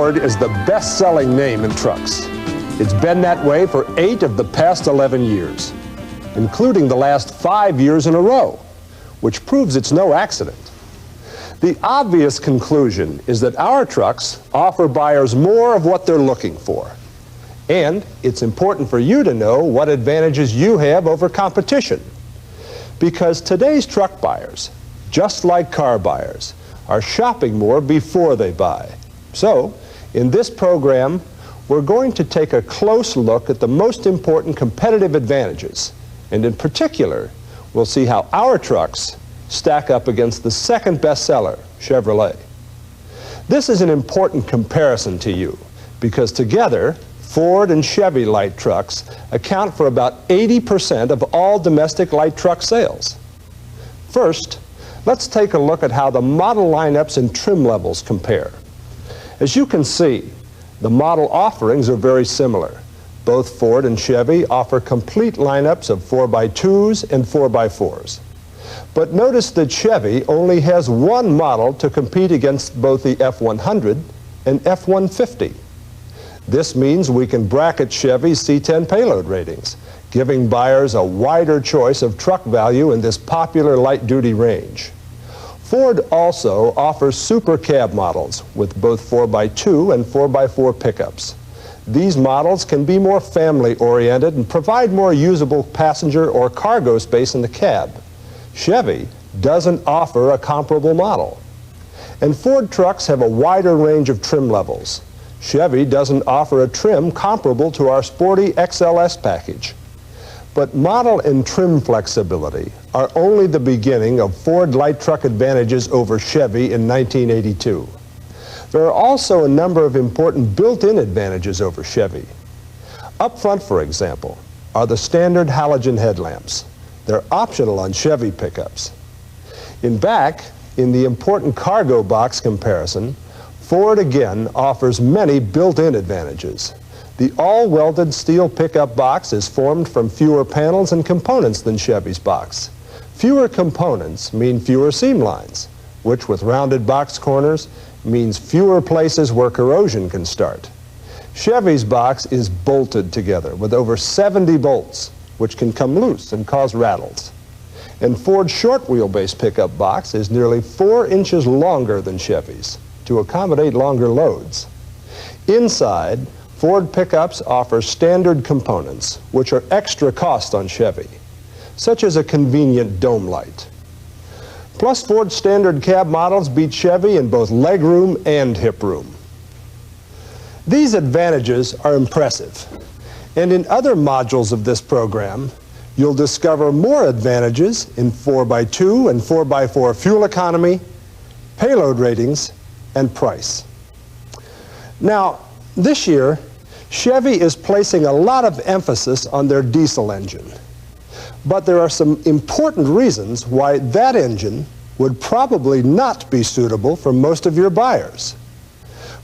Ford is the best-selling name in trucks. It's been that way for 8 of the past 11 years, including the last 5 years in a row, which proves it's no accident. The obvious conclusion is that our trucks offer buyers more of what they're looking for. And it's important for you to know what advantages you have over competition. Because today's truck buyers, just like car buyers, are shopping more before they buy. So, in this program, we're going to take a close look at the most important competitive advantages. And in particular, we'll see how our trucks stack up against the second bestseller, Chevrolet. This is an important comparison to you because together, Ford and Chevy light trucks account for about 80% of all domestic light truck sales. First, let's take a look at how the model lineups and trim levels compare. As you can see, the model offerings are very similar. Both Ford and Chevy offer complete lineups of 4x2s and 4x4s. But notice that Chevy only has one model to compete against both the F100 and F150. This means we can bracket Chevy's C10 payload ratings, giving buyers a wider choice of truck value in this popular light-duty range. Ford also offers supercab models with both 4x2 and 4x4 pickups. These models can be more family-oriented and provide more usable passenger or cargo space in the cab. Chevy doesn't offer a comparable model. And Ford trucks have a wider range of trim levels. Chevy doesn't offer a trim comparable to our sporty XLS package. But model and trim flexibility are only the beginning of Ford light truck advantages over Chevy in 1982. There are also a number of important built-in advantages over Chevy. Up front, for example, are the standard halogen headlamps. They're optional on Chevy pickups. In back, in the important cargo box comparison, Ford again offers many built-in advantages. The all-welded steel pickup box is formed from fewer panels and components than Chevy's box. Fewer components mean fewer seam lines, which with rounded box corners means fewer places where corrosion can start. Chevy's box is bolted together with over 70 bolts, which can come loose and cause rattles. And Ford's short wheelbase pickup box is nearly 4 inches longer than Chevy's to accommodate longer loads. Inside, Ford pickups offer standard components, which are extra cost on Chevy, such as a convenient dome light. Plus, Ford standard cab models beat Chevy in both legroom and hip room. These advantages are impressive. And in other modules of this program, you'll discover more advantages in 4x2 and 4x4 fuel economy, payload ratings, and price. Now, this year, Chevy is placing a lot of emphasis on their diesel engine. But there are some important reasons why that engine would probably not be suitable for most of your buyers.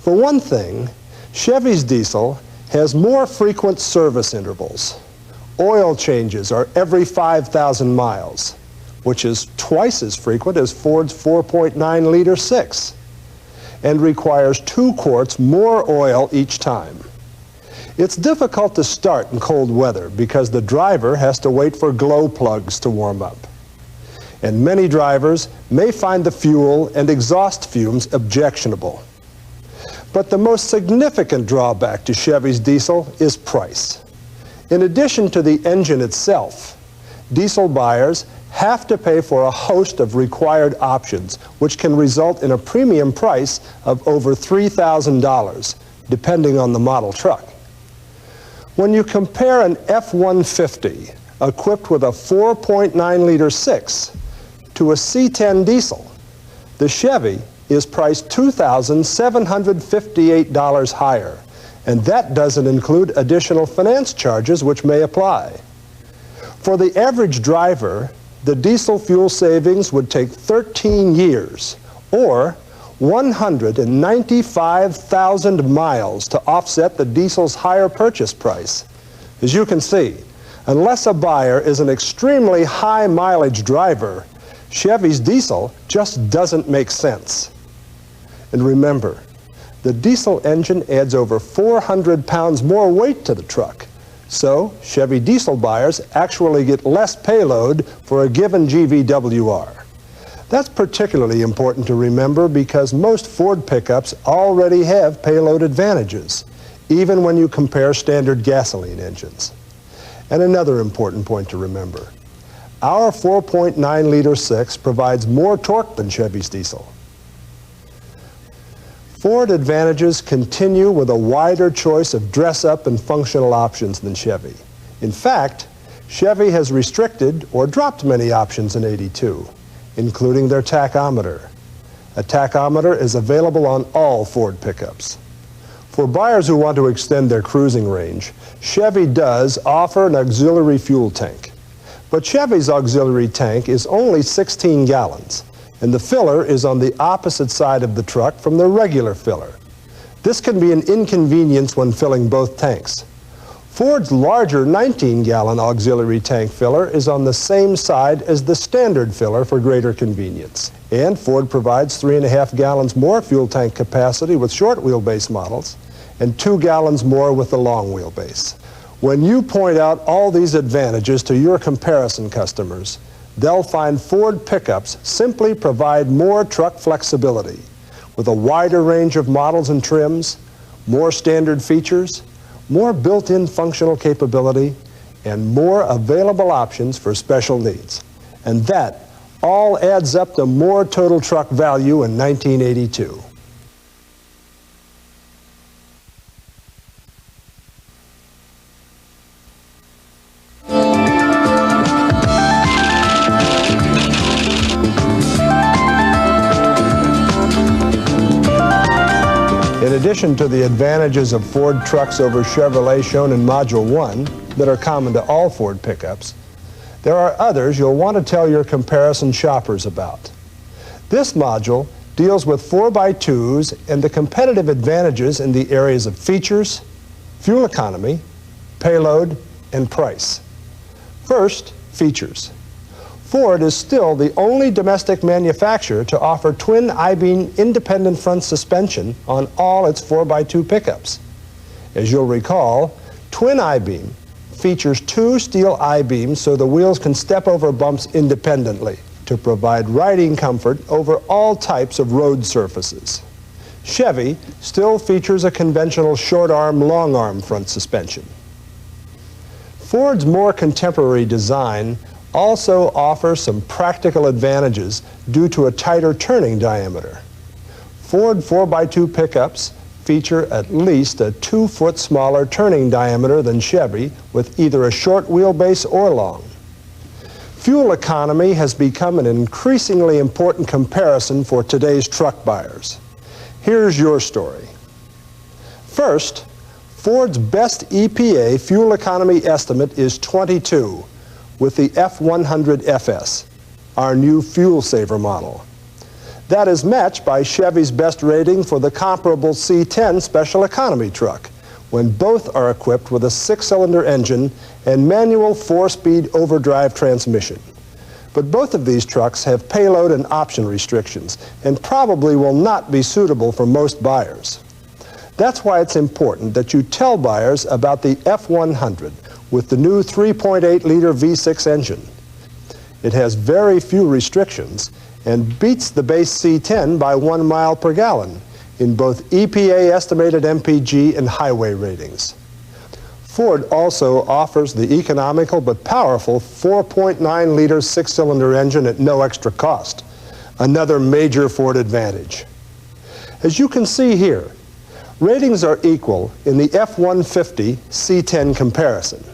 For one thing, Chevy's diesel has more frequent service intervals. Oil changes are every 5,000 miles, which is twice as frequent as Ford's 4.9-liter 6, and requires 2 quarts more oil each time. It's difficult to start in cold weather because the driver has to wait for glow plugs to warm up. And many drivers may find the fuel and exhaust fumes objectionable. But the most significant drawback to Chevy's diesel is price. In addition to the engine itself, diesel buyers have to pay for a host of required options, which can result in a premium price of over $3,000, depending on the model truck. When you compare an F150 equipped with a 4.9-liter 6 to a C10 diesel, the Chevy is priced $2,758 higher, and that doesn't include additional finance charges which may apply. For the average driver, the diesel fuel savings would take 13 years, or 195,000 miles to offset the diesel's higher purchase price. As you can see, unless a buyer is an extremely high mileage driver, Chevy's diesel just doesn't make sense. And remember, The diesel engine adds over 400 pounds more weight to the truck. So Chevy diesel buyers actually get less payload for a given GVWR. That's particularly important to remember because most Ford pickups already have payload advantages, even when you compare standard gasoline engines. And another important point to remember, our 4.9-liter 6 provides more torque than Chevy's diesel. Ford advantages continue with a wider choice of dress-up and functional options than Chevy. In fact, Chevy has restricted or dropped many options in '82, including their tachometer. A tachometer is available on all Ford pickups. For buyers who want to extend their cruising range, Chevy does offer an auxiliary fuel tank. But Chevy's auxiliary tank is only 16 gallons, and the filler is on the opposite side of the truck from the regular filler. This can be an inconvenience when filling both tanks. Ford's larger 19-gallon auxiliary tank filler is on the same side as the standard filler for greater convenience. And Ford provides 3.5 gallons more fuel tank capacity with short wheelbase models and 2 gallons more with the long wheelbase. When you point out all these advantages to your comparison customers, they'll find Ford pickups simply provide more truck flexibility with a wider range of models and trims, more standard features, more built-in functional capability, and more available options for special needs. And that all adds up to more total truck value in 1982. In addition to the advantages of Ford trucks over Chevrolet shown in Module 1 that are common to all Ford pickups, there are others you'll want to tell your comparison shoppers about. This module deals with 4x2s and the competitive advantages in the areas of features, fuel economy, payload, and price. First, features. Ford is still the only domestic manufacturer to offer twin I-beam independent front suspension on all its 4x2 pickups. As you'll recall, twin I-beam features 2 steel I-beams so the wheels can step over bumps independently to provide riding comfort over all types of road surfaces. Chevy still features a conventional short-arm, long-arm front suspension. Ford's more contemporary design also offers some practical advantages due to a tighter turning diameter. Ford 4x2 pickups feature at least a 2-foot smaller turning diameter than Chevy with either a short wheelbase or long. Fuel economy has become an increasingly important comparison for today's truck buyers. Here's your story. First, Ford's best EPA fuel economy estimate is 22 with the F150 FS, our new fuel saver model. That is matched by Chevy's best rating for the comparable C10 special economy truck, when both are equipped with a 6-cylinder engine and manual 4-speed overdrive transmission. But both of these trucks have payload and option restrictions and probably will not be suitable for most buyers. That's why it's important that you tell buyers about the F150 with the new 3.8-liter V6 engine. It has very few restrictions and beats the base C10 by 1 mile per gallon in both EPA estimated MPG and highway ratings. Ford also offers the economical but powerful 4.9-liter 6-cylinder engine at no extra cost, another major Ford advantage. As you can see here, ratings are equal in the F150 C10 comparison.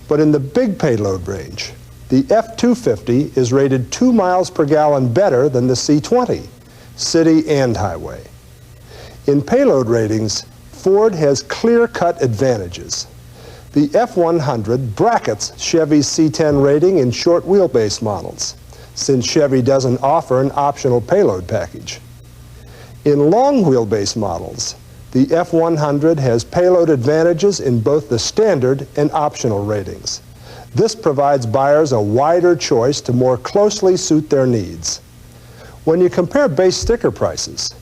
But in the big payload range, the F250 is rated 2 miles per gallon better than the C20, city and highway. In payload ratings, Ford has clear-cut advantages. The F150 brackets Chevy's C10 rating in short wheelbase models, since Chevy doesn't offer an optional payload package. In long wheelbase models, the F150 has payload advantages in both the standard and optional ratings. This provides buyers a wider choice to more closely suit their needs. When you compare base sticker prices,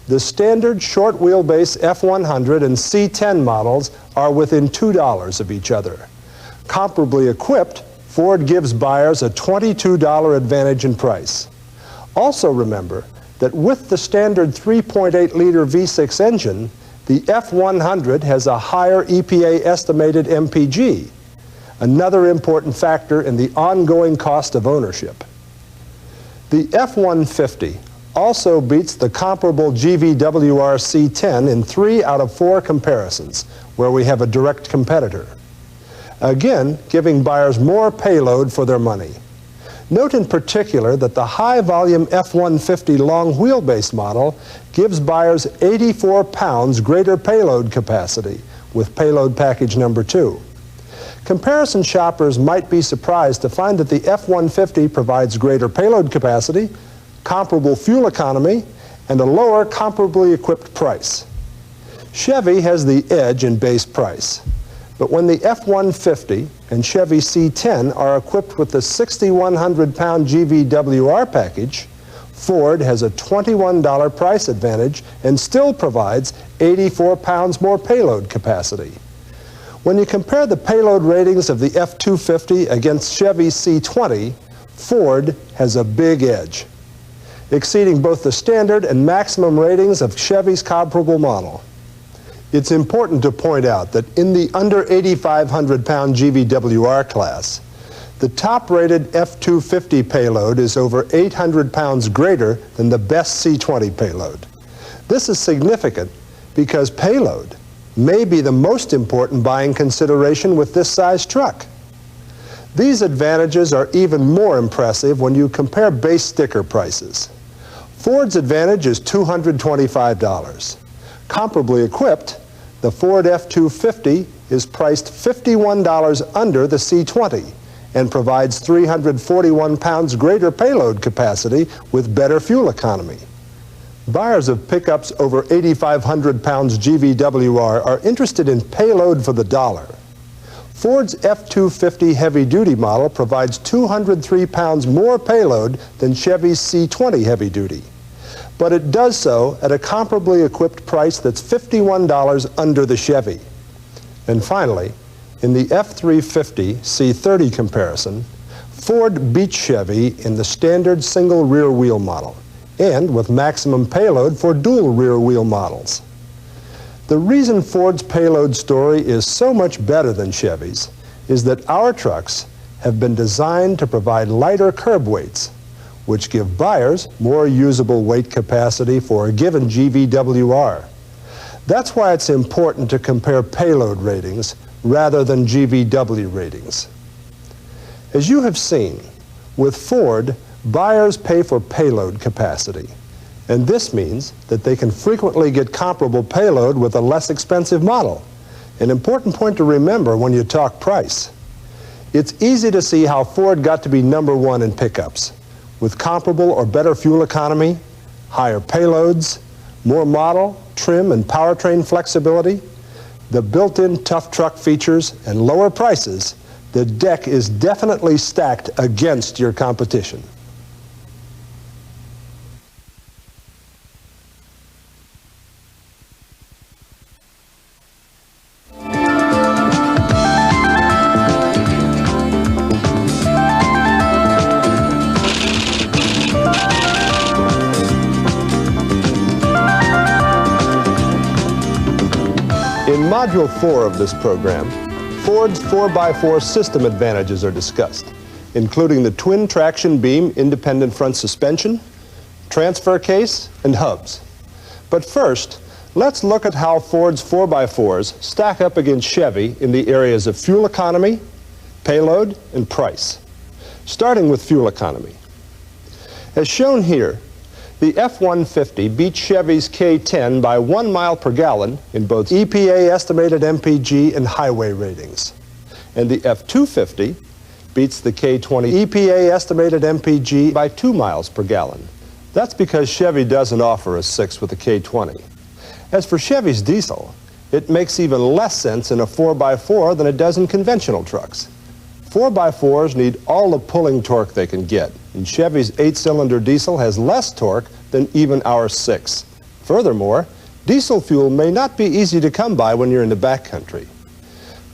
the standard short wheelbase F100 and C10 models are within $2 of each other. Comparably equipped, Ford gives buyers a $22 advantage in price. Also remember that with the standard 3.8-liter V6 engine, the F100 has a higher EPA estimated MPG, another important factor in the ongoing cost of ownership. The F150 also beats the comparable GVWR C10 in 3 out of 4 comparisons, where we have a direct competitor. Again, giving buyers more payload for their money. Note in particular that the high-volume F150 long wheelbase model gives buyers 84 pounds greater payload capacity with payload package number 2. Comparison shoppers might be surprised to find that the F150 provides greater payload capacity, comparable fuel economy, and a lower comparably equipped price. Chevy has the edge in base price. But when the F-150 and Chevy C10 are equipped with the 6,100-pound GVWR package, Ford has a $21 price advantage and still provides 84 pounds more payload capacity. When you compare the payload ratings of the F-250 against Chevy C20, Ford has a big edge, exceeding both the standard and maximum ratings of Chevy's comparable model. It's important to point out that in the under 8,500-pound GVWR class, the top-rated F-250 payload is over 800 pounds greater than the best C20 payload. This is significant because payload may be the most important buying consideration with this size truck. These advantages are even more impressive when you compare base sticker prices. Ford's advantage is $225. Comparably equipped, the Ford F-250 is priced $51 under the C20 and provides 341 pounds greater payload capacity with better fuel economy. Buyers of pickups over 8,500 pounds GVWR are interested in payload for the dollar. Ford's F-250 heavy-duty model provides 203 pounds more payload than Chevy's C20 heavy-duty. But it does so at a comparably equipped price that's $51 under the Chevy. And finally, in the F-350 C30 comparison, Ford beats Chevy in the standard single rear wheel model and with maximum payload for dual rear wheel models. The reason Ford's payload story is so much better than Chevy's is that our trucks have been designed to provide lighter curb weights, which give buyers more usable weight capacity for a given GVWR. That's why it's important to compare payload ratings rather than GVW ratings. As you have seen, with Ford, buyers pay for payload capacity, and this means that they can frequently get comparable payload with a less expensive model. An important point to remember when you talk price. It's easy to see how Ford got to be #1 in pickups, with comparable or better fuel economy, higher payloads, more model, trim, and powertrain flexibility, the built-in tough truck features, and lower prices. The deck is definitely stacked against your competition. In Module 4 of this program, Ford's 4x4 system advantages are discussed, including the twin traction beam independent front suspension, transfer case, and hubs. But first, let's look at how Ford's 4x4s stack up against Chevy in the areas of fuel economy, payload, and price. Starting with fuel economy. As shown here, the F-150 beats Chevy's K10 by 1 mile per gallon in both EPA estimated MPG and highway ratings. And the F-250 beats the K20 EPA estimated MPG by 2 miles per gallon. That's because Chevy doesn't offer a 6 with the K20. As for Chevy's diesel, it makes even less sense in a 4x4 than it does in conventional trucks. 4x4s need all the pulling torque they can get, and Chevy's 8-cylinder diesel has less torque than even our 6. Furthermore, diesel fuel may not be easy to come by when you're in the backcountry.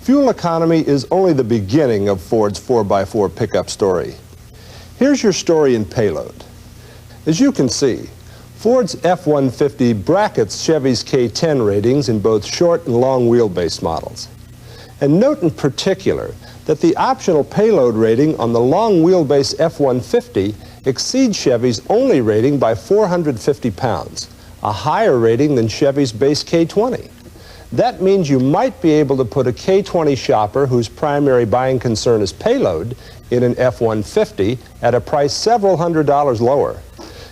Fuel economy is only the beginning of Ford's 4x4 pickup story. Here's your story in payload. As you can see, Ford's F-150 brackets Chevy's K10 ratings in both short and long wheelbase models. And note in particular that the optional payload rating on the long wheelbase F-150 exceeds Chevy's only rating by 450 pounds, a higher rating than Chevy's base K20. That means you might be able to put a K20 shopper whose primary buying concern is payload in an F-150 at a price several $100s lower.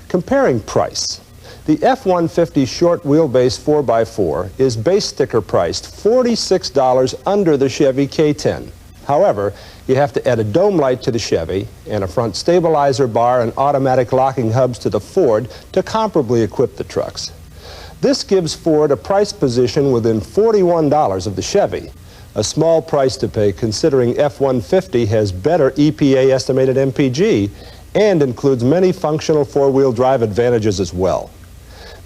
Comparing price, the F-150 short wheelbase 4x4 is base sticker priced $46 under the Chevy K10. However, you have to add a dome light to the Chevy and a front stabilizer bar and automatic locking hubs to the Ford to comparably equip the trucks. This gives Ford a price position within $41 of the Chevy, a small price to pay considering F-150 has better EPA estimated MPG and includes many functional four-wheel drive advantages as well.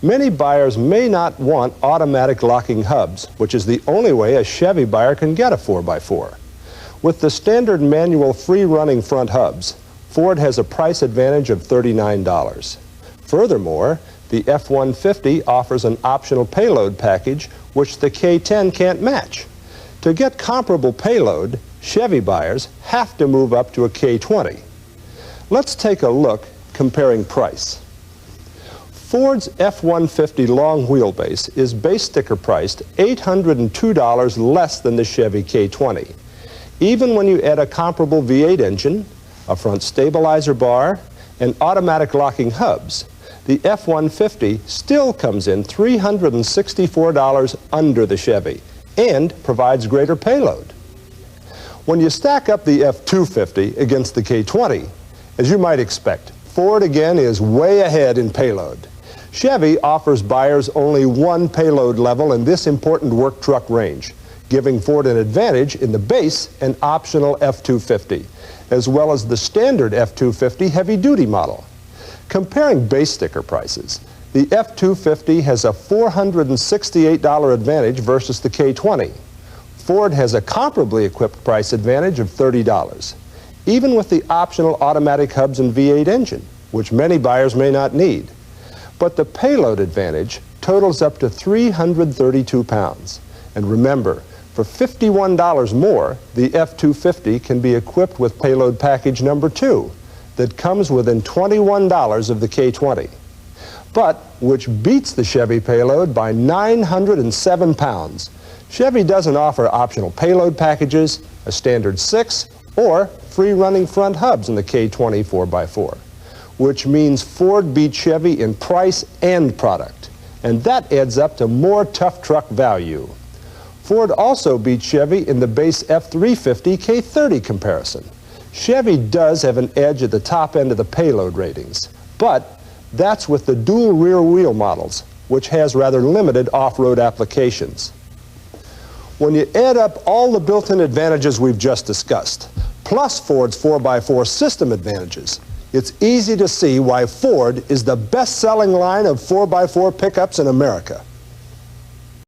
Many buyers may not want automatic locking hubs, which is the only way a Chevy buyer can get a 4x4. With the standard manual free-running front hubs, Ford has a price advantage of $39. Furthermore, the F-150 offers an optional payload package which the K10 can't match. To get comparable payload, Chevy buyers have to move up to a K20. Let's take a look comparing price. Ford's F-150 long wheelbase is base sticker priced $802 less than the Chevy K20. Even when you add a comparable V8 engine, a front stabilizer bar, and automatic locking hubs, the F-150 still comes in $364 under the Chevy and provides greater payload. When you stack up the F-250 against the K20, as you might expect, Ford again is way ahead in payload. Chevy offers buyers only one payload level in this important work truck range, giving Ford an advantage in the base and optional F-250, as well as the standard F-250 heavy-duty model. Comparing base sticker prices, the F-250 has a $468 advantage versus the K20. Ford has a comparably equipped price advantage of $30, even with the optional automatic hubs and V8 engine, which many buyers may not need. But the payload advantage totals up to 332 pounds. And remember, for $51 more, the F-250 can be equipped with payload package number 2 that comes within $21 of the K20, but which beats the Chevy payload by 907 pounds. Chevy doesn't offer optional payload packages, a standard 6, or free-running front hubs in the K20 4x4, which means Ford beats Chevy in price and product, and that adds up to more tough truck value. Ford also beats Chevy in the base F-350 K30 comparison. Chevy does have an edge at the top end of the payload ratings, but that's with the dual rear wheel models, which has rather limited off-road applications. When you add up all the built-in advantages we've just discussed, plus Ford's 4x4 system advantages, it's easy to see why Ford is the best-selling line of 4x4 pickups in America.